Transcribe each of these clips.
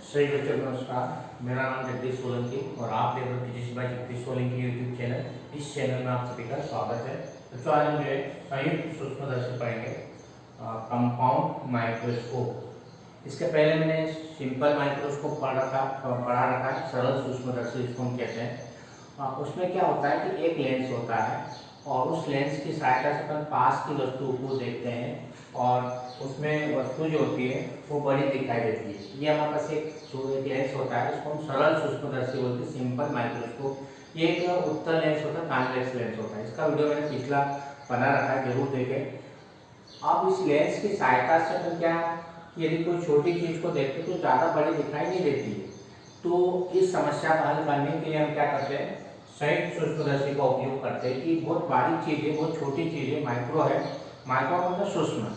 सही बच्चों को नमस्कार। मेरा नाम जगदीश सोलंकी और आप देख रहे हो तेजस्वी भाई जगदीश सोलंकी यूट्यूब चैनल। इस चैनल में आप सभी का स्वागत है। बच्चों आज हम जो है संयुक्त सूक्ष्मदर्शी पढ़ेंगे, कंपाउंड माइक्रोस्कोप। इसके पहले मैंने सिंपल माइक्रोस्कोप पढ़ा रखा है, सरल सूक्ष्मदर्शी इसको हम कहते हैं। उसमें क्या होता है कि एक लेंस होता है और उस लेंस की सहायता से अपन पास की वस्तु को देखते हैं और उसमें वस्तु जो होती है वो बड़ी दिखाई देती है। ये हमारे पास एक लेंस होता है, उसको हम सरल सूक्ष्मदर्शी बोलते हैं, सिंपल माइक्रोस्कोप। ये एक उत्तल लेंस होता है, कॉन्वेक्स लेंस होता है। इसका वीडियो मैंने पिछला बना रखा है, जरूर देखें। अब इस लेंस की सहायता से अपन क्या, यदि कोई छोटी चीज को देखते तो ज्यादा बड़ी दिखाई नहीं देती है। तो इस समस्या का हल करने के लिए हम क्या करते हैं, संयुक्त सूक्ष्मदर्शी का उपयोग करते हैं कि बहुत बारीक चीजें, बहुत छोटी चीजें, माइक्रो है, माइक्रो मतलब सूक्ष्म,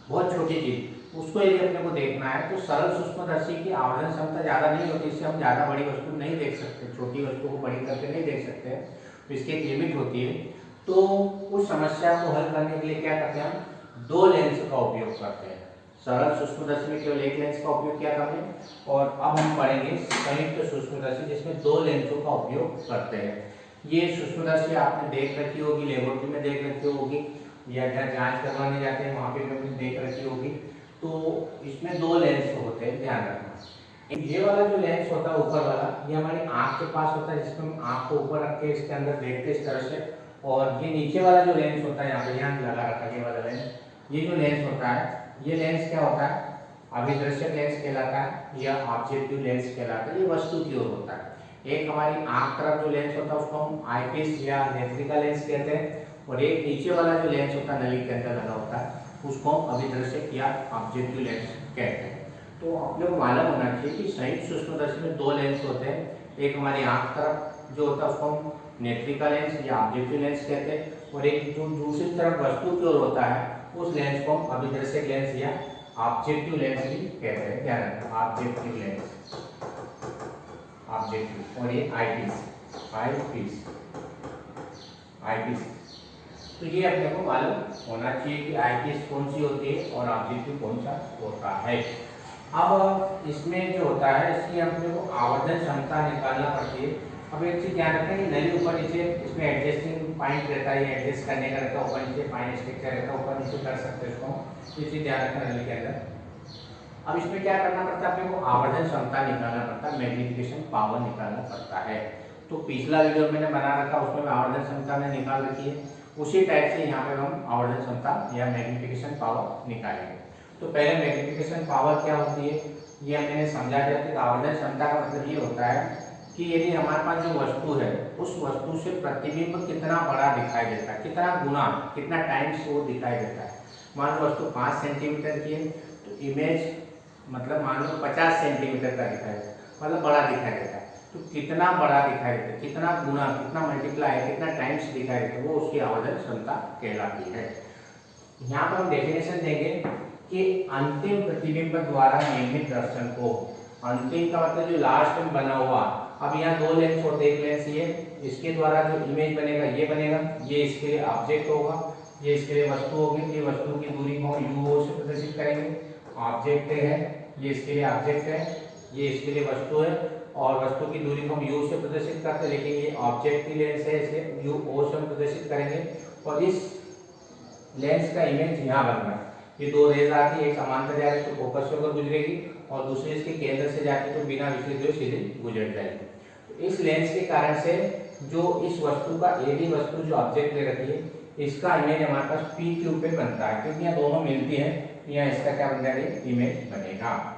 बहुत छोटी चीज, उसको यदि अपने को देखना है तो सरल सूक्ष्मदर्शी की आवर्धन क्षमता ज्यादा नहीं होती, इससे हम ज्यादा बड़ी वस्तु नहीं देख सकते, छोटी वस्तु को बड़ी करके नहीं देख सकते, तो इसकी एक लिमिट होती है। तो उस समस्या को हल करने के लिए क्या करते हैं, हम दो लेंस का उपयोग करते हैं। सरल सूक्ष्मदर्शी में केवल एक लेंस का उपयोग किया था हमने, और अब हम पढ़ेंगे संयुक्त सूक्ष्मदर्शी जिसमें दो लेंसों का उपयोग करते हैं। ये सूक्ष्मदर्शी आपने देख रखी होगी, लेबोरेटरी में देख रखी होगी, या जहाँ जांच करवाने जाते हैं वहाँ पे भी देख रखी होगी। तो इसमें दो लेंस होते हैं, ध्यान रखना। ये वाला जो लेंस होता है ऊपर वाला, ये हमारी आँख के पास होता है, जिसमें हम आँख को ऊपर रख के इसके अंदर देखते हैं इस तरह से। और ये नीचे वाला जो लेंस होता है, यहाँ पे ध्यान लगा रखा है, ये वाला लेंस, ये जो लेंस होता है, ये लेंस क्या होता है, अभिदर्शक लेंस कहलाता है या ऑब्जेक्टिव लेंस कहलाता है। ये वस्तु की ओर होता है। एक हमारी आंख तरफ जो लेंस होता है उसको हम आईपीस या नेत्रिका लेंस कहते हैं, और एक नीचे वाला जो लेंस होता है नली के अंदर लगा होता है उसको हम अभिदर्शक या ऑब्जेक्टिव लेंस कहते हैं। तो आप लोग मालूम होना चाहिए कि संयुक्त सूक्ष्मदर्शी में दो लेंस होते हैं। एक हमारी आंख तरफ जो होता है उसको हम नेत्रिका लेंस या ऑब्जेक्टिव लेंस कहते हैं, और एक जो दूसरी तरफ वस्तु की ओर होता है उस लेंस को हम अभिदर्शक लेंस या ऑब्जेक्टिव लेंस भी कहते हैं। ध्यान रखना, ऑब्जेक्टिव लेंस, ऑब्जेक्टिव, और ये आईपीस, आईपीस, आईपीस। तो ये अपने को मालूम होना चाहिए कि आईपीस कौन सी होती है और ऑब्जेक्टिव कौन सा होता है। अब इसमें जो होता है, इसकी अपने को आवर्धन क्षमता निकालना पड़ती है। अब एक चीज ध्यान रखें, नली ऊपर नीचे, इसमें एडजस्टिंग पॉइंट रहता है, एडजस्ट करने का रहता है, ऊपर नीचे फाइन स्ट्रक्चर रहता है, ऊपर नीचे कर सकते हैं इसको, ये चीज ध्यान रखना नली के अंदर। अब इसमें क्या करना पड़ता है, अपने को आवर्धन क्षमता निकालना पड़ता है, मैग्निफिकेशन पावर निकालना पड़ता है। तो पिछला वीडियो मैंने बना रखा, उसमें आवर्धन क्षमता मैंने निकाल रखी है, उसी टाइप से यहाँ पे हम आवर्धन क्षमता या मैग्निफिकेशन पावर निकालेंगे। तो पहले मैग्निफिकेशन पावर क्या होती है ये मैंने समझा दिया कि आवर्धन क्षमता का मतलब ये होता है कि यदि हमारे पास जो वस्तु है उस वस्तु से प्रतिबिंब कितना बड़ा दिखाई देता है, कितना गुना, कितना टाइम्स वो दिखाई देता है। मान लो वस्तु 5 सेंटीमीटर की है तो इमेज मतलब मान लो 50 सेंटीमीटर का दिखाई देता है, मतलब बड़ा दिखाई देता है। तो कितना बड़ा दिखाई देता है, कितना गुना, कितना मल्टीप्लाई, कितना टाइम्स दिखाई देता है, वो उसकी आवर्धन क्षमता कहलाती है। यहाँ पर हम डेफिनेशन देंगे कि अंतिम प्रतिबिंब द्वारा निर्मित दर्शन को, अंतिम का मतलब जो लास्ट में बना हुआ, अब यहाँ दो लेंस और एक लेंस, ये इसके द्वारा जो इमेज बनेगा ये बनेगा, ये इसके लिए ऑब्जेक्ट होगा, ये इसके लिए वस्तु होगी, ये वस्तु की दूरी को u से प्रदर्शित करेंगे, ऑब्जेक्ट है, ये इसके लिए ऑब्जेक्ट है, ये इसके लिए वस्तु है, और वस्तु की दूरी को हम u से प्रदर्शित करते हैं, लेकिन ये ऑब्जेक्ट की लेंस है इसलिए u से हम प्रदर्शित करेंगे। और इस लेंस का इमेज यहाँ बन रहा है, ये दो रेज आती है, एक समांतर जा रही तो फोकस होकर गुजरेगी और दूसरी इसके केंद्र से जाती तो बिना विचलित हुए सीधे गुजर जाएगी। तो इस लेंस के कारण से जो इस वस्तु का एडी वस्तु जो ऑब्जेक्ट ले रखी है, इसका इमेज हमारे पास पी क्यू पे बनता है, क्योंकि यहाँ दोनों मिलती है, यहाँ इसका क्या बन जाएगा, इमेज बनेगा।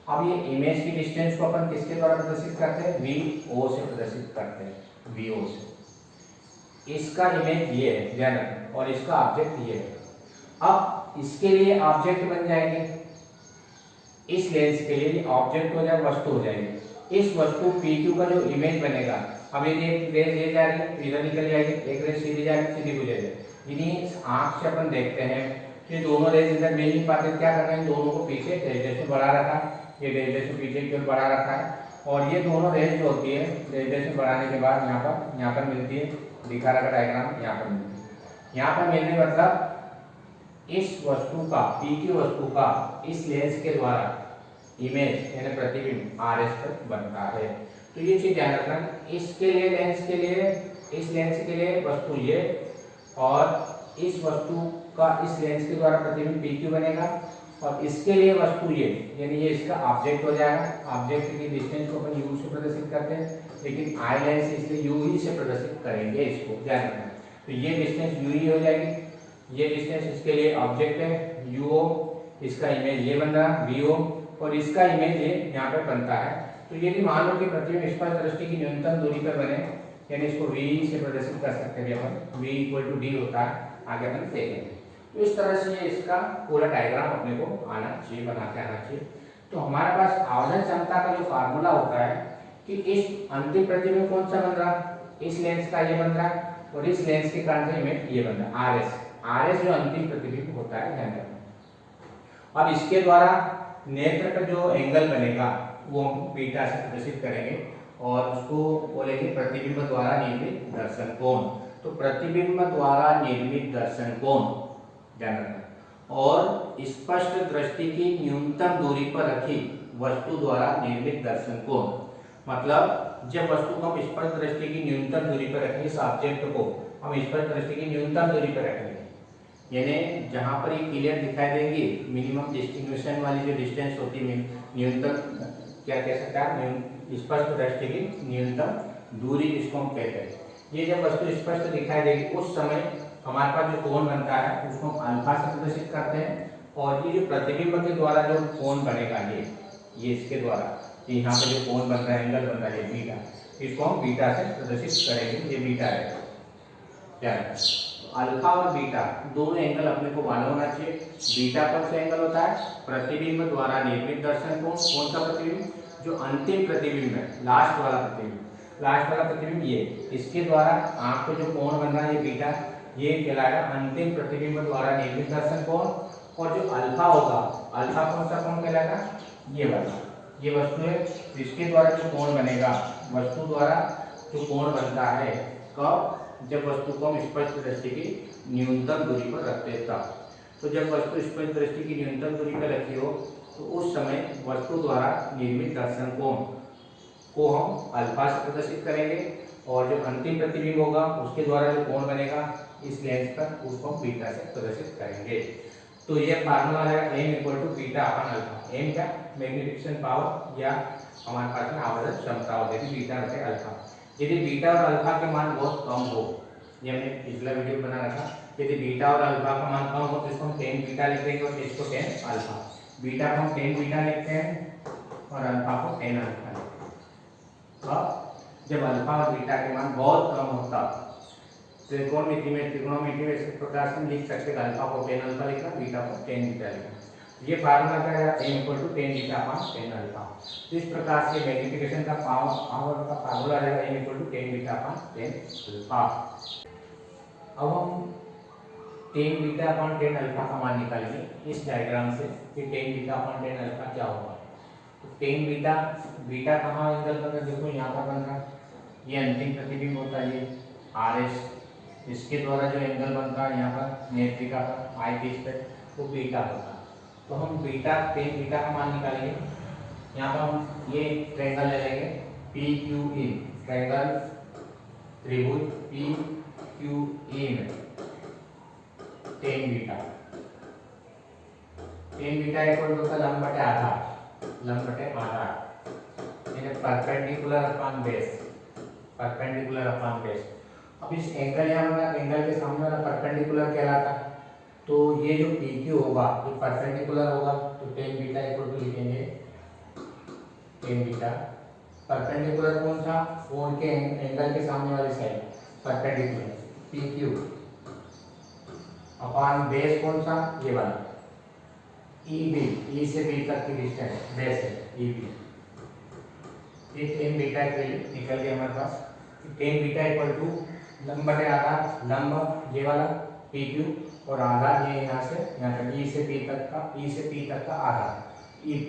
अब ये इमेज की डिस्टेंस को अपन किसके द्वारा प्रदर्शित करते हैं, वी ओ से प्रदर्शित करते हैं, वी ओ से। इसका इमेज ये है, ध्यान रखना, और इसका ऑब्जेक्ट ये है। अब इसके लिए ऑब्जेक्ट बन जाएंगे, इस लेंस के लिए ऑब्जेक्ट हो जाए, वस्तु हो जाएगी। इस वस्तु PQ का जो इमेज बनेगा, अब यदि एक रेज ये जा रही है तो इधर निकल जाएगी, एक रेज सीधी जा रही है सीधी गुजर जाएगी। यदि आंख से अपन देखते हैं कि दोनों रेज इधर मिल नहीं पाते, क्या कर रहे हैं, दोनों को पीछे डेल्टा से बढ़ा रखा है, ये डेल्टा से पीछे की ओर बढ़ा रखा है, और ये दोनों रेज जो होती है डेल्टा से बढ़ाने के बाद यहाँ पर मिलती है, दिखा रखा डायग्राम, यहाँ पर मिलती है। यहाँ पर मिलने मतलब इस वस्तु का, पी की वस्तु का इस लेंस के द्वारा इमेज यानी प्रतिबिंब आर एस पर बनता है। तो ये चीज ध्यान रखना, इसके लिए लेंस के लिए, इस लेंस के लिए वस्तु ये और इस वस्तु का इस लेंस के द्वारा प्रतिबिंब पी क्यू बनेगा और इसके लिए वस्तु ये, यानी ये इसका ऑब्जेक्ट हो जाएगा। ऑब्जेक्ट की डिस्टेंस को अपन यू से प्रदर्शित करते हैं, लेकिन आई लेंस इसलिए यू ही से प्रदर्शित करेंगे, इसको ध्यान रखना। तो ये डिस्टेंस यू ही हो जाएगी, ये डिस्टेंस इसके लिए ऑब्जेक्ट है यू ओ, इसका इमेज ये बन रहा वी ओ और इसका इमेज ये यहाँ पे बनता है। तो यदि मान लो कि प्रतिबिंब स्पष्ट दृष्टि की न्यूनतम दूरी पर बने, यानी इसको v से प्रदर्शित कर सकते हैं अपन, v = d होता है, आगे अपन देखेंगे। तो इस तरह से इसका पूरा डायग्राम अपने को आना चाहिए, बना के आना चाहिए। तो हमारे पास आवर्धन क्षमता का जो फार्मूला होता है कि इस अंतिम प्रतिबिंब कौन सा बन रहा, इस लेंस का ये बन रहा है और इस लेंस के कारण से इमेज ये बन रहा है आर एस जो अंतिम प्रतिबिंब होता है, ध्यान रखना। अब इसके द्वारा नेत्र का जो एंगल बनेगा वो हम बीटा से प्रदर्शित करेंगे और उसको बोलेंगे प्रतिबिंब द्वारा निर्मित दर्शन कोण। तो प्रतिबिंब द्वारा निर्मित दर्शन कोण ध्यान रखना और स्पष्ट दृष्टि की न्यूनतम दूरी पर रखी वस्तु द्वारा निर्मित दर्शन कोण, मतलब जब वस्तु को हम स्पष्ट दृष्टि की न्यूनतम दूरी पर रखेंगे, इस ऑब्जेक्ट को हम स्पष्ट दृष्टि की न्यूनतम दूरी पर रखेंगे, यानी जहां पर ये क्लियर दिखाई देंगी, मिनिमम डिस्टिंग्विशन वाली जो डिस्टेंस होती है, न्यूनतम क्या कह सकते हैं, स्पष्ट दृष्टि की न्यूनतम दूरी जिसको हम कहते हैं, ये जब वस्तु स्पष्ट दिखाई देगी उस समय हमारे पास जो कोण बनता है उसको हम अल्फा से प्रदर्शित करते हैं और ये जो प्रतिबिंब के द्वारा जो कोण बनेगा ये इसके द्वारा यहाँ पे जो कोण बन रहा है, एंगल बन रहा है बीटा, इसको हम बीटा से प्रदर्शित करेंगे, ये बीटा है। क्या है? अल्फा और बीटा दोनों एंगल अपने को मालूम होना चाहिए। बीटा कौन सा एंगल होता है, प्रतिबिंब द्वारा निर्मित दर्शन कोण। कौन सा प्रतिबिंब, जो अंतिम प्रतिबिंब है, लास्ट वाला प्रतिबिंब, लास्ट वाला प्रतिबिंब ये, इसके द्वारा आंख को जो कोण बन रहा है ये बीटा, ये कहलाएगा अंतिम प्रतिबिंब द्वारा निर्मित दर्शन कोण। और जो अल्फा होगा, अल्फा कौन सा कोण कहलाएगा, ये वाला, ये वस्तु है जिसके द्वारा जो कोण बनेगा, वस्तु द्वारा जो कोण बनता है कब, जब वस्तु को हम स्पष्ट दृष्टि की न्यूनतम दूरी पर रखते हैं तब। तो जब वस्तु स्पष्ट दृष्टि की न्यूनतम दूरी पर रखी हो तो उस समय वस्तु द्वारा निर्मित दर्शन कोण को हम अल्फा से प्रदर्शित करेंगे और जो अंतिम प्रतिबिंब होगा उसके द्वारा जो कोण बनेगा इस लेंस पर, उसको हम बीटा से प्रदर्शित करेंगे। तो यह फार्मूला है m = beta upon alpha. m क्या, मैग्नीफिकेशन पावर या हमारे पास में आवर्धन क्षमता हो जाएगी बीटा बटे अल्फा। यदि बीटा और अल्फा के मान बहुत कम हो, ये हमने पिछला वीडियो बना रखा, यदि बीटा और अल्फा का मान कम हो तो इसको हम tan बीटा लिख देंगे और इसको tan अल्फा। बीटा को हम tan बीटा लिखते हैं और अल्फा को tan अल्फा लिखते हैं। अब जब अल्फा और बीटा के मान बहुत कम होता, त्रिकोणमिति में इस प्रकार से हम लिख सकते हैं, अल्फा को tan अल्फा लिखना, बीटा को tan बीटा लिखना। ये फार्मूला क्या है, m = tan beta upon tan alpha. तो इस प्रकार से मैग्नीफिकेशन का पावर का फार्मूला रहेगा m = tan beta upon tan alpha. अब हम tan beta upon tan alpha का मान निकालेंगे इस डायग्राम से कि tan beta upon tan alpha क्या होगा। तो tan बीटा, बीटा कहाँ एंगल बन रहा है, देखो यहाँ पर बन रहा है, ये अंतिम प्रतिबिंब होता है ये RS, इसके द्वारा जो एंगल बनता है यहाँ पर नेत्रिका पर आई पीस पे वो बीटा होता है। तो हम बीटा, tan बीटा का मान निकालेंगे। यहाँ पर हम ये ट्रायंगल ले लेंगे PQE, ट्रायंगल त्रिभुज PQE में tan beta, tan beta equal होता है लंब बटे आधार, लंब बटे आधार यानी perpendicular upon base, perpendicular upon base. अब इस एंगल यहाँ वाला, एंगल के सामने वाला परपेंडिकुलर कहलाता है। तो ये जो PQ होगा ये परपेंडिकुलर होगा, तो tan बीटा इक्वल टू लिखेंगे tan बीटा, परपेंडिकुलर कौन सा, कोण के एंगल के सामने वाली side perpendicular PQ upon base कौन सा, ये वाला EB, E से B तक की डिस्टेंस बेस है EB। ये tan बीटा निकल गया हमारे पास। tan बीटा इक्वल टू लंब बटे आधार, लंब ये वाला PQ और आधार ये यहाँ से यहाँ तक E से P तक का आधार EP।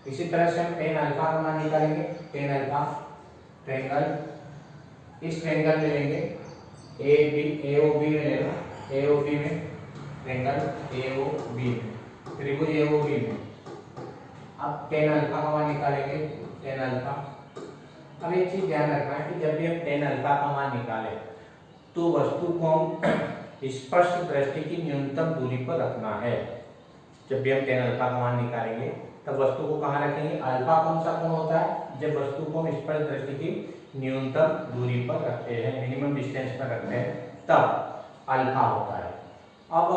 इसी तरह से हम tan अल्फा का मान निकालेंगे। tan अल्फा ट्रायंगल, इस ट्रायंगल में लेंगे AOB में ले लो, AOB में ट्रायंगल AOB में, त्रिभुज AOB में अब टेन अल्फा का मान निकालेंगे, टेन अल्फा। अब एक चीज ध्यान रखना है कि जब भी हम टेन अल्फा का मान निकालें तो वस्तु को हम स्पष्ट दृष्टि की न्यूनतम दूरी पर रखना है। जब भी हम टेन अल्फा का मान निकालेंगे तब वस्तु को कहाँ रखेंगे, अल्फा कौन सा कोण होता है, जब वस्तु को हम स्पष्ट दृष्टि की न्यूनतम दूरी पर रखते हैं, मिनिमम डिस्टेंस पर रखते हैं, तब अल्फा होता है। अब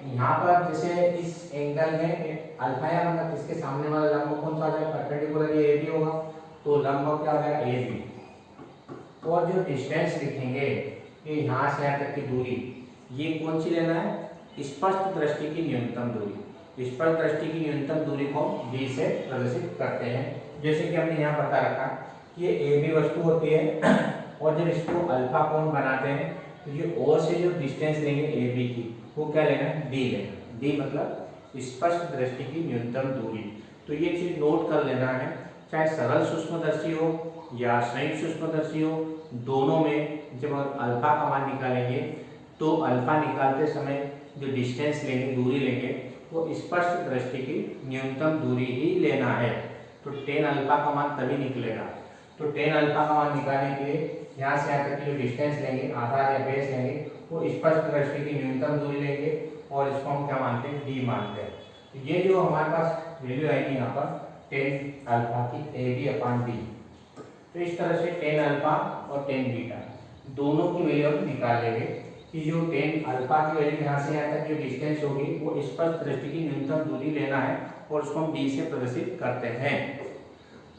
यहाँ पर जैसे इस एंगल में अल्फा या मतलब इसके सामने वाला लंब कौन सा आ जाएगा, परपेंडिकुलर ये ए बी होगा, तो लंब क्या हो जाएगा ए बी। और जो डिस्टेंस लिखेंगे कि यहाँ से यहाँ तक की दूरी, ये कौन सी लेना है, स्पष्ट दृष्टि की न्यूनतम दूरी। स्पष्ट दृष्टि की न्यूनतम दूरी को डी से प्रदर्शित करते हैं। जैसे कि हमने यहाँ बता रखा कि ये ए बी वस्तु होती है और जब इसको अल्फा कोण बनाते हैं तो ये ओ से जो डिस्टेंस लेंगे ए बी की, वो क्या लेना है, डी लेना। डी मतलब स्पष्ट दृष्टि की न्यूनतम दूरी। तो ये चीज नोट कर लेना है, चाहे सरल सूक्ष्मदर्शी हो या संयुक्त सूक्ष्मदर्शी हो, दोनों में जब हम अल्फा का मान निकालेंगे तो अल्फा निकालते समय जो डिस्टेंस लेंगे, दूरी लेंगे, वो स्पष्ट दृष्टि की न्यूनतम दूरी ही लेना है। तो टेन अल्फा का मान तभी निकलेगा। तो टेन अल्फा का मान निकालने के लिए यहाँ से यहाँ तक की जो डिस्टेंस लेंगे, आधार या बेस लेंगे, वो स्पष्ट दृष्टि की न्यूनतम दूरी लेंगे और इसको हम क्या मानते हैं, डी मानते हैं। तो ये जो हमारे पास वैल्यू आएगी यहाँ पर टेन अल्फा की ए बी अपॉन डी। तो इस तरह से टेन अल्फा और टेन बीटा दोनों की वैल्यू हम निकाल लेंगे कि जो टेन अल्फा की वैल्यू यहाँ से यहाँ तक जो डिस्टेंस होगी वो स्पष्ट दृष्टि की न्यूनतम दूरी लेना है और उसको हम डी से प्रदर्शित करते हैं।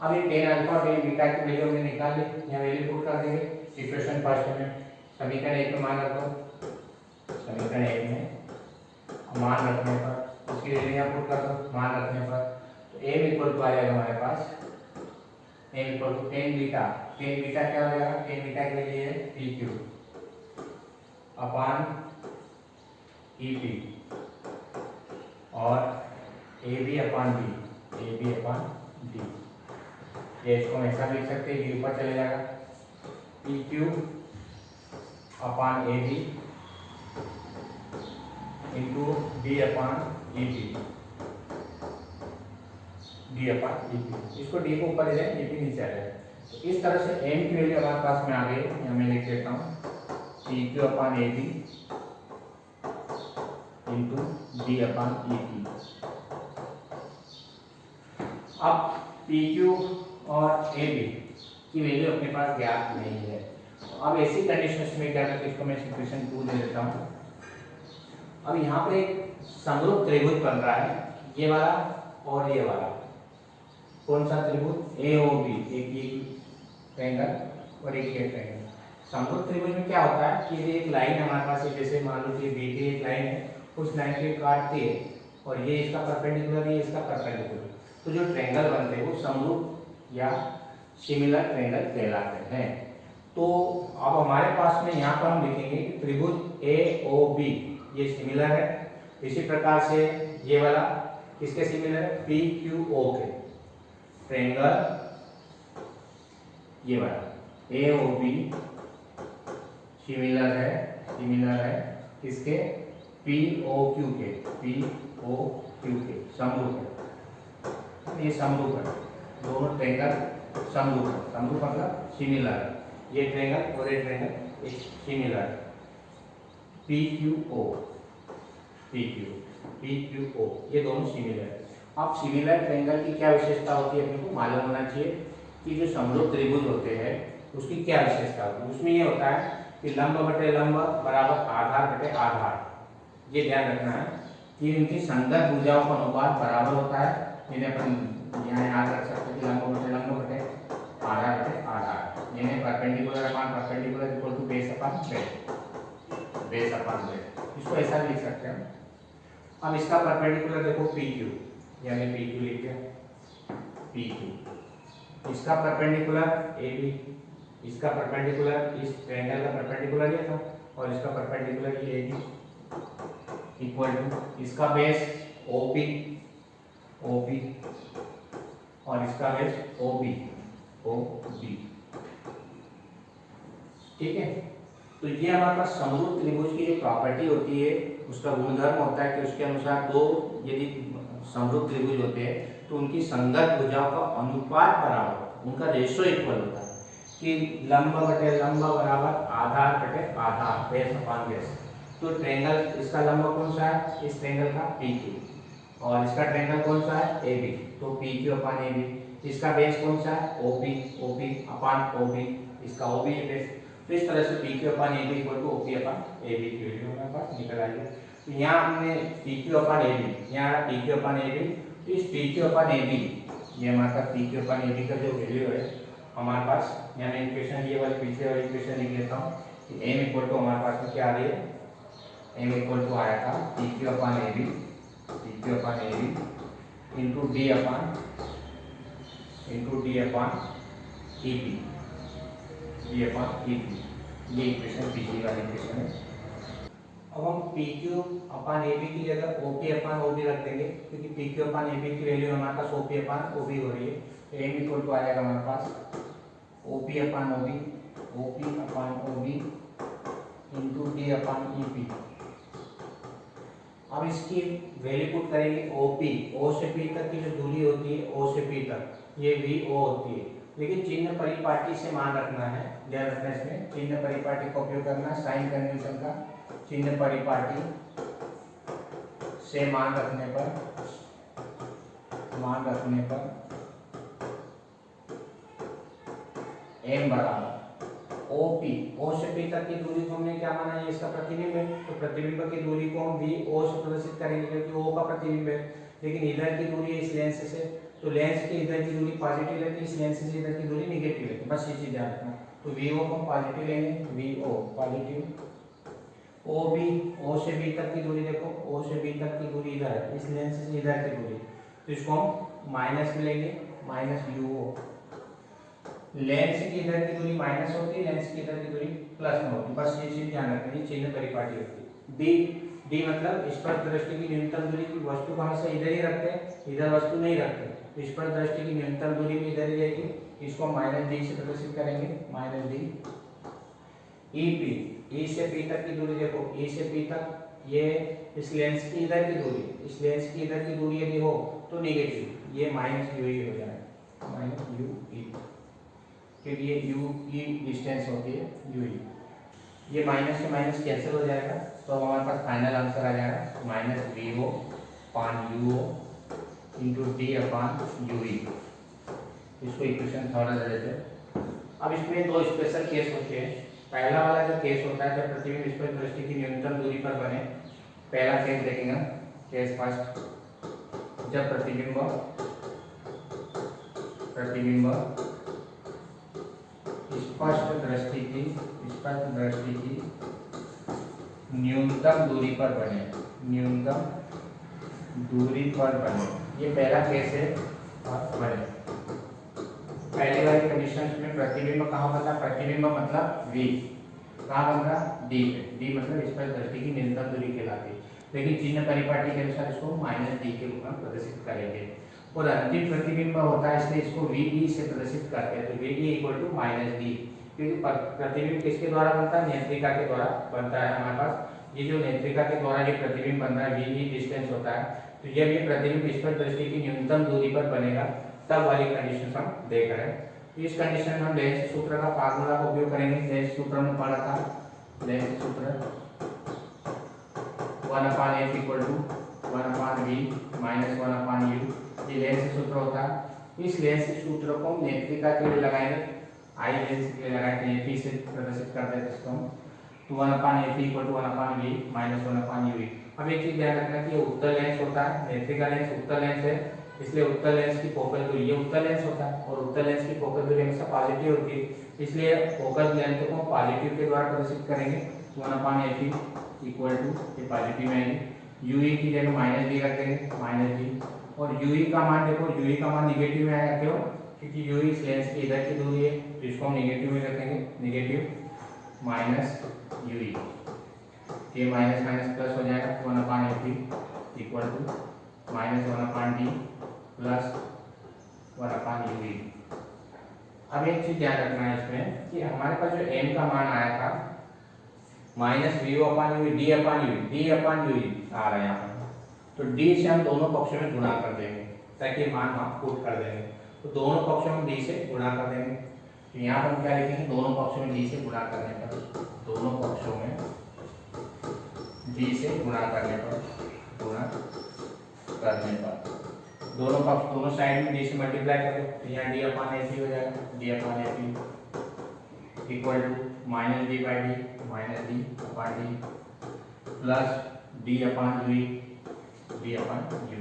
अब ये टेन अल्फा और टेन बीटा की वैल्यू हमने निकाल ली, यहाँ वैल्यू पुट कर देंगे इक्वेशन फर्स्ट में। समीकरण एक में मान रखो, समीकरण एक में मान रखने पर उसकी वैल्यू यहाँ पुट कर दो, मान रखने पर तो एम इक्वल टू आ जाएगा हमारे पास M equal to ten beta. Ten beta क्या हो जाएगा, टेन बीटा के लिए P Q upon E P और A B upon D, A B upon D. ये इसको हम ऐसा लिख सकते हैं, ऊपर चले जाएगा P Q upon A B into D upon E P, D upon E P. इसको डी को ऊपर ले जाए, ई पी नीचे आ जाए। तो इस तरह से एम की वैल्यू हमारे पास में आ गई, यहाँ मैं लिख देता हूँ P Q upon A B into D upon E P. अब पी क्यू और ए बी की वैल्यू अपने पास ज्ञात नहीं है। तो अब ऐसी कंडीशन में क्या करते हैं, इसको मैं इक्वेशन 2 दे देता हूँ। अब यहाँ पे एक समरूप त्रिभुज बन रहा है, ये वाला और ये वाला। कौन सा त्रिभुज, ए ओ बी, एक ये ट्रायंगल और एक ये ट्रायंगल। समरूप त्रिभुज में क्या होता है कि ये एक लाइन हमारे पास है, जैसे मान लो कि बी की एक लाइन है, उस लाइन को काटती है और ये इसका परपेंडिकुलर, ये इसका परपेंडिकुलर। तो जो ट्रायंगल बनते हैं वो समरूप या सिमिलर ट्रायंगल कहलाते हैं। तो अब हमारे पास में यहाँ पर हम लिखेंगे कि त्रिभुज ए ओ बी ये सिमिलर है। इसी प्रकार से ये वाला किसके सिमिलर है, पी क्यू ओ के। ट्रायंगल ये वाला ए ओ बी सिमिलर है किसके, पी ओ क्यू के, पी ओ क्यू के, समरूप है। ये समरूप है, दोनों ट्रायंगल समरूप है। समरूप मतलब सिमिलर है, ये ट्रायंगल और ये ट्रायंगल सिमिलर है। P Q O, P Q O ये दोनों सिमिलर है। अब सिमिलर ट्रायंगल की क्या विशेषता होती है, अपने को मालूम होना चाहिए कि जो समरूप त्रिभुज होते हैं उसकी क्या विशेषता होती है। उसमें ये होता है कि लंब बटे लंब बराबर आधार बटे आधार। ये ध्यान रखना है कि इनकी संगत भुजाओं का अनुपात बराबर होता है। इन्हें अपन यहाँ याद रख सकते हैं कि लंब बटे आधार बटे आधार। इन्हें perpendicular upon perpendicular equal to base upon base, base upon base. इसको ऐसा लिख सकते हैं। अब इसका परपेंडिकुलर देखो पी क्यू, यानी पी क्यू लिख दिया, पी क्यू। इसका परपेंडिकुलर ए बी, इसका परपेंडिकुलर इस ट्रायंगल का परपेंडिकुलर ये था और इसका परपेंडिकुलर ये बी इक्वल टू इसका बेस ओपी, ओपी और इसका बेस ओबी, ओबी। ठीक है, तो ये हमारे पास समरूप त्रिभुज की जो प्रॉपर्टी होती है, उसका गुणधर्म होता है कि उसके अनुसार दो यदि समरूप त्रिभुज होते हैं तो उनकी संगत भुजाओं का अनुपात बराबर होता है, उनका रेशो इक्वल होता है कि लंब बटे लंब बराबर आधार बटे आधार, बेस अपान बेस। तो ट्रायंगल, इसका लंब कौन सा है, इस ट्रायंगल का PQ, और इसका ट्रायंगल कौन सा है AB, तो PQ अपान AB। इसका बेस कौन सा है OP अपान OB, इसका OB है बेस। तो इस तरह से PQ upon AB equal to OP upon AB की वैल्यू हमारे पास निकल आई है। तो यहाँ हमने PQ अपान AB, यहाँ PQ अपान AB, तो इस PQ अपान AB, ये हमारे पास PQ अपान AB का जो वैल्यू है हमारे पास, यहाँ मैं इक्वेशन ये वाली पीछे वाली इक्वेशन लिख लेता हूँ कि M इक्वल टू हमारे पास में क्या आ रही है, M इक्वल टू आया था PQ upon AB into D अपान EP, ये इक्वेशन पिछली वाली इक्वेशन है। अब हम PQ अपान AB की जगह OP अपान OB रख देंगे, क्योंकि PQ अपान AB की वैल्यू हमारे पास OP अपान OB हो रही है। तो M इक्वल टू आ जाएगा हमारे पास OP upon OB into D अपान EP। अब इसकी वैल्यू पुट करेंगे OP, O से P तक की जो दूरी होती है, O से P तक, ये VO होती है। लेकिन चिन्ह परिपाटी से मान रखना है, ध्यान रखना इसमें चिन्ह परिपाटी का उपयोग करना है। साइन कन्वेंशन का चिन्ह परिपाटी से मान रखने पर M बराबर OP, O से P तक की दूरी को हमने क्या माना है, इसका प्रतिबिंब है। तो प्रतिबिंब की दूरी को हम VO से प्रदर्शित करेंगे, क्योंकि O का प्रतिबिंब है। लेकिन इधर की दूरी है इस लेंस से, तो लेंस की इधर की दूरी पॉजिटिव लेते हैं, इस लेंस से इधर की दूरी नेगेटिव लेते हैं, बस ये चीज ध्यान रखना। तो VO को हम पॉजिटिव लेंगे, VO पॉजिटिव। OB, O से B तक की दूरी देखो, O से B तक की दूरी इधर है, इस लेंस से इधर की दूरी, तो इसको हम माइनस में लेंगे, माइनस UO। लेंस की इधर की दूरी माइनस होती है, लेंस की इधर की दूरी प्लस में होती है, बस ये चीज ध्यान रखना, ये चिन्ह परिपाटी होती है। D मतलब स्पर्श दृष्टि की न्यूनतम दूरी की, वस्तु को हमेशा इधर ही रखते हैं, इधर वस्तु नहीं रखते, तो स्पर्श दृष्टि की न्यूनतम दूरी भी इधर ही रहेगी, इसको माइनस D से प्रदर्शित करेंगे, माइनस D। EP, E से P तक की दूरी देखो, E से P तक ये इस लेंस की इधर की दूरी, इस लेंस की इधर की दूरी यदि हो तो नेगेटिव, ये माइनस UE हो जाएगा, माइनस UE, क्योंकि ये UE डिस्टेंस होती है UE। ये माइनस से माइनस कैंसिल हो जाएगा, तो हमारे पास फाइनल आंसर आ जाएगा माइनस VO अपान UO इंटू D अपान UE। इसको इक्वेशन थर्ड दे देते हैं। अब इसमें दो स्पेशल केस होते हैं। पहला वाला जो केस होता है, जब प्रतिबिंब स्पर्श दृष्टि की न्यूनतम दूरी पर बने, पहला केस देखेंगे, केस फर्स्ट, जब प्रतिबिंब स्पष्ट दृष्टि की न्यूनतम दूरी पर बने, ये पहला केस है। बने पहले वाली कंडीशन में प्रतिबिंब कहाँ बन रहा, प्रतिबिंब मतलब V कहाँ बन रहा, D पे, D मतलब स्पष्ट दृष्टि की न्यूनतम दूरी कहलाती है। लेकिन चिन्ह परिपाटी के अनुसार इसको माइनस D के रूप में प्रदर्शित करेंगे, और अंतिम प्रतिबिंब होता है, इसलिए इसको VD से प्रदर्शित करते हैं। तो VD equal to minus D, क्योंकि प्रतिबिंब किसके द्वारा बनता है, नेत्रिका के द्वारा बनता है हमारे पास। ये जो नेत्रिका के द्वारा ये प्रतिबिंब बन रहा है, VD डिस्टेंस होता है, तो जब ये प्रतिबिंब स्पष्ट दृष्टि की न्यूनतम दूरी पर बनेगा, तब वाली कंडीशन हम देख रहे हैं। इस कंडीशन में हम लेंस सूत्र का फार्मूला का उपयोग करेंगे। लेंस सूत्र में पढ़ा था, लेंस सूत्र 1/f equal to 1/v minus 1/u, ये लेंस सूत्र होता है। इस लेंस सूत्र को नेत्रिका के लिए लगाएंगे, आई लेंस के लिए लगाएंगे, AP से प्रदर्शित कर देते हैं इसको हम, तो 1/f equal to 1/v minus 1/u। अब एक चीज ध्यान रखना कि ये उत्तल लेंस होता है, नेत्रिका लेंस उत्तल लेंस है, इसलिए उत्तल लेंस की फोकल दूरी, ये उत्तल लेंस होता है और उत्तल लेंस की फोकल दूरी हमेशा पॉजिटिव होती है, इसलिए फोकल लेंथ को पॉजिटिव के द्वारा प्रदर्शित करेंगे। 1/f इक्वल टू, ये पॉजिटिव है, UE की जगह माइनस D रख देंगे, माइनस D, और UE का मान देखो, UE का मान निगेटिव में आएगा, क्यों, क्योंकि UE इस लेंस की इधर की दूरी है, तो इसको हम निगेटिव में रखेंगे, निगेटिव माइनस UE, ये माइनस माइनस प्लस हो जाएगा, 1/f equal to minus 1/d plus 1/UE। अब एक चीज ध्यान रखना है इसमें कि हमारे पास जो M का मान आया था माइनस VO/UE, D/UE आ रहा है यहाँ पर, तो D से हम दोनों पक्षों में गुणा कर देंगे, ताकि मान हम पुट कर देंगे। तो दोनों पक्षों में डी से गुणा कर देंगे। तो यहाँ पर हम क्या लिखेंगे, दोनों पक्षों में डी से गुणा करने पर, दोनों पक्षों में डी से गुणा करने पर, दोनों पक्ष दोनों साइड में डी से मल्टीप्लाई कर दो। तो यहाँ डी अपान एफ हो जाएगा, D upon F equal to minus D by D, minus D upon D plus D upon U, D upon U.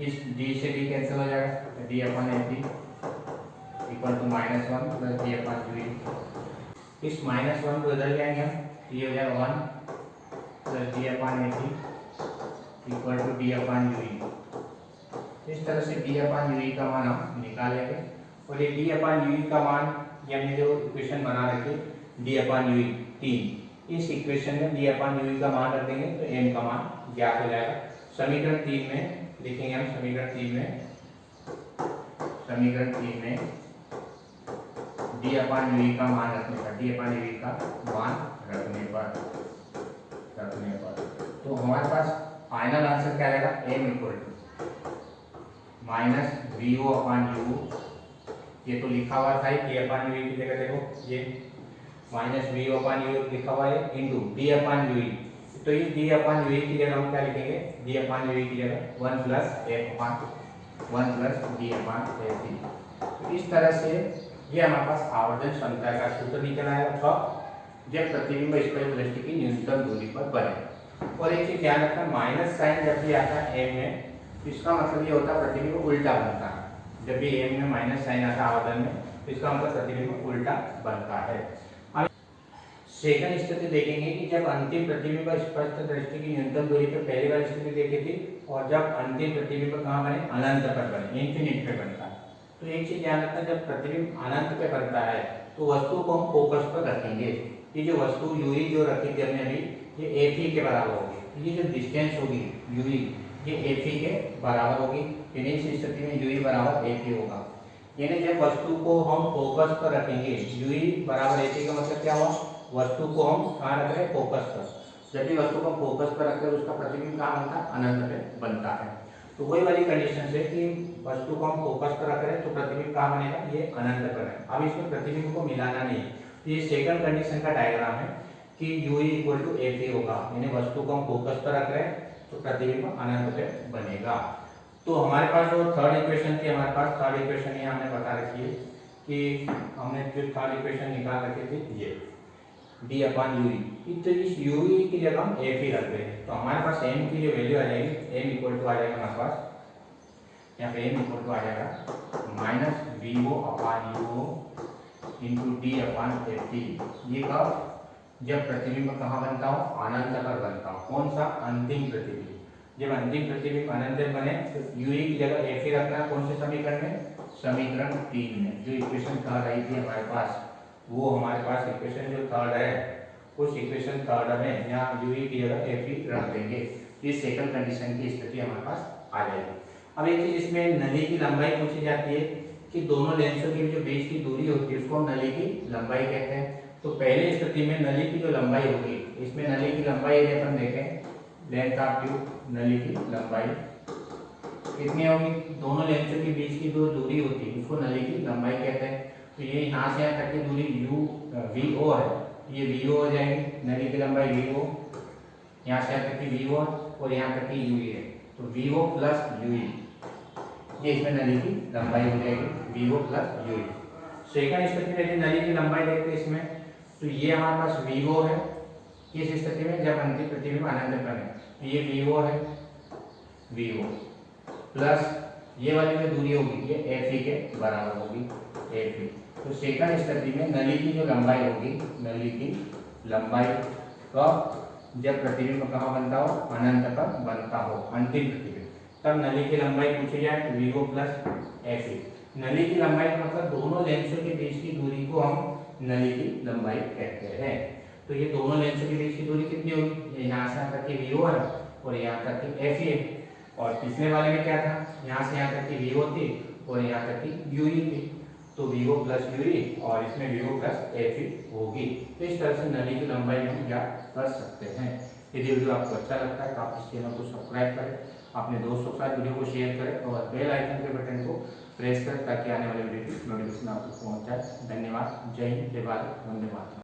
इस डी से डी कैंसिल हो जाएगा, तो D upon F equal to minus one plus D upon U. इस minus one को इधर ले आएंगे हम, ये हो जाएगा one plus D upon F equal to D upon U. इस तरह से डी अपान यू का मान हम निकालेंगे। और ये डी अपान यू का मान, ये हमने जो इक्वेशन बना रखी डी अपान यू 3, इस इक्वेशन में डी अपान यू का मान रख देंगे तो एम का मान ज्ञात हो जाएगा। समीकरण 3 में लिखेंगे हम, समीकरण 3 में डी अपान यू का मान रखने पर, डी अपान यू का मान रखने पर तो हमारे पास फाइनल आंसर क्या रहेगा, M equal to minus V O upon U. ये तो लिखा हुआ था डी अपान यू की जगह, देखो ये minus V O upon U लिखा हुआ है इंटू डी अपान यू। तो ये डी अपान यू की जगह हम क्या लिखेंगे, डी अपान यू की जगह 1 प्लस एफ अपान 1 प्लस डी अपान एफ। तो इस तरह से ये हमारे पास आवर्धन क्षमता का सूत्र निकल आएगा, था जब प्रतिबिंब स्पर्श दृष्टि की न्यूनतम दूरी पर बने। और एक चीज ध्यान रखना, माइनस साइन जब भी आता है एम में, तो इसका मतलब ये होता है प्रतिबिंब उल्टा बनता है। जब भी एम में माइनस साइन आता है आवर्धन में, तो इसका मतलब प्रतिबिंब उल्टा बनता है। अब सेकंड स्थिति देखेंगे कि जब अंतिम प्रतिबिंब स्पष्ट दृष्टि की न्यूनतम दूरी पर पहली बार स्थिति देखी थी, और जब अंतिम प्रतिबिंब कहाँ बने, अनंत पर बने, इंफिनिट पे बनता है। तो एक चीज ध्यान रखना, जब प्रतिबिंब अनंत पे बनता है तो वस्तु को हम फोकस पर रखेंगे। ये जो वस्तु यूई जो रखी थी हमने अभी, ये एफ ई के बराबर होगी। ये जो डिस्टेंस होगी यूई, ये एफ ई के बराबर होगी। यानी इस स्थिति में यूई बराबर एफ ई होगा। यानी जब वस्तु को हम फोकस पर रखेंगे, यूई बराबर एफ ई का मतलब क्या हुआ, वस्तु को हम कहाँ रख रहे हैं, फोकस पर। जब भी वस्तु को फोकस पर रखते हैं उसका प्रतिबिंब कहाँ बनता है, अनंत पे बनता है। तो वही वाली कंडीशन है कि वस्तु को हम फोकस पर रख रहे हैं तो प्रतिबिंब कहाँ बनेगा, ये अनंत पर है। अब इसमें प्रतिबिंब को मिलाना नहीं, ये सेकंड कंडीशन का डायग्राम है कि U equal to F A होगा। यानी वस्तु को हम फोकस पर रख रहे हैं तो प्रतिबिंब अनंत पे बनेगा। तो हमारे पास जो थर्ड इक्वेशन थी, हमारे पास थर्ड इक्वेशन ये हमने बता रखी है कि हमने जो थर्ड इक्वेशन निकाल रखी थी, ये डी अपान यू ई। तो इस यू ई की जगह हम एफ ई रख रहे हैं, तो हमारे पास एम की जो वैल्यू आ जाएगी, एम इक्वल टू आ जाएगा हमारे पास, यहाँ पे एम इक्वल टू आ जाएगा minus V O upon U O into D upon F E. ये कब, जब प्रतिबिंब कहाँ बनता हो, अनंत पर बनता हो। कौन सा, अंतिम प्रतिबिंब। जब अंतिम प्रतिबिंब अनंत बने तो यू ई की जगह एफ ई रखना, कौन से समीकरण में, समीकरण 3 में। जो इक्वेशन थर्ड आई थी हमारे पास, वो हमारे पास इक्वेशन जो थर्ड है, उस इक्वेशन थर्ड में यहाँ यू ई की जगह एफ ई रख देंगे। ये सेकंड कंडीशन की स्थिति हमारे पास आ जाएगी। अब एक चीज इसमें नली की लंबाई पूछी जाती है कि दोनों लेंसों के जो बीच की दूरी होती है उसको हम नली की लंबाई कहते हैं। तो पहले स्थिति में नली की जो लंबाई होगी, इसमें नली की लंबाई यदि अपन देखें, लेंथ ऑफ ट्यूब, नली की लंबाई कितनी होगी, दोनों लेंसों के बीच की जो दूरी होती है उसको नली की लंबाई कहते हैं। तो ये यहाँ से यहाँ तक की दूरी यू वी ओ है, ये वी ओ हो जाएगी, नली की लंबाई वी ओ, यहाँ से यहाँ तक की वी ओ और यहाँ तक की यू ई है, तो V O plus U E, ये इसमें नली की लंबाई हो जाएगी, V O plus U E. Second स्थिति में यदि नली की लंबाई देखते हैं इसमें, तो ये हमारे पास वी ओ है। इस स्थिति में जब अंतिम प्रतिबिंब अनंत बने, तो ये वी ओ है, वी ओ प्लस ये वाली जो दूरी होगी ये एफ ई के बराबर होगी, एफ ई। तो सेकंड स्थिति में नली की जो लंबाई होगी, नली की लंबाई का जब प्रतिबिंब कहाँ बनता हो, अनंत पर बनता हो, अंतिम प्रतिबिंब, तब नली की लंबाई पूछी जाए तो V O plus F E. नली की लंबाई का मतलब दोनों लेंसों के बीच की दूरी को हम नली की लंबाई कहते हैं। तो ये दोनों लेंसों के बीच की दूरी कितनी होगी, यहाँ से यहाँ तक की वी ओ है और यहाँ तक की एफ ई है। और पिछले वाले में क्या था, यहाँ से यहाँ तक की वी ओ थी और यहाँ तक की यू ई थी, तो V O plus U E और इसमें V O plus F E होगी। तो इस तरह से नली की लंबाई हम ज्ञात कर सकते हैं। यदि वीडियो आपको अच्छा लगता है तो आप इस चैनल को सब्सक्राइब करें अपने दोस्तों के साथ वीडियो को शेयर करें और बेल आइकन के बटन को प्रेस करें ताकि आने वाले वीडियो की नोटिफिकेशन आपको पहुंच जाए। धन्यवाद। जय हिंद, जय भारत, वंदे मातरम।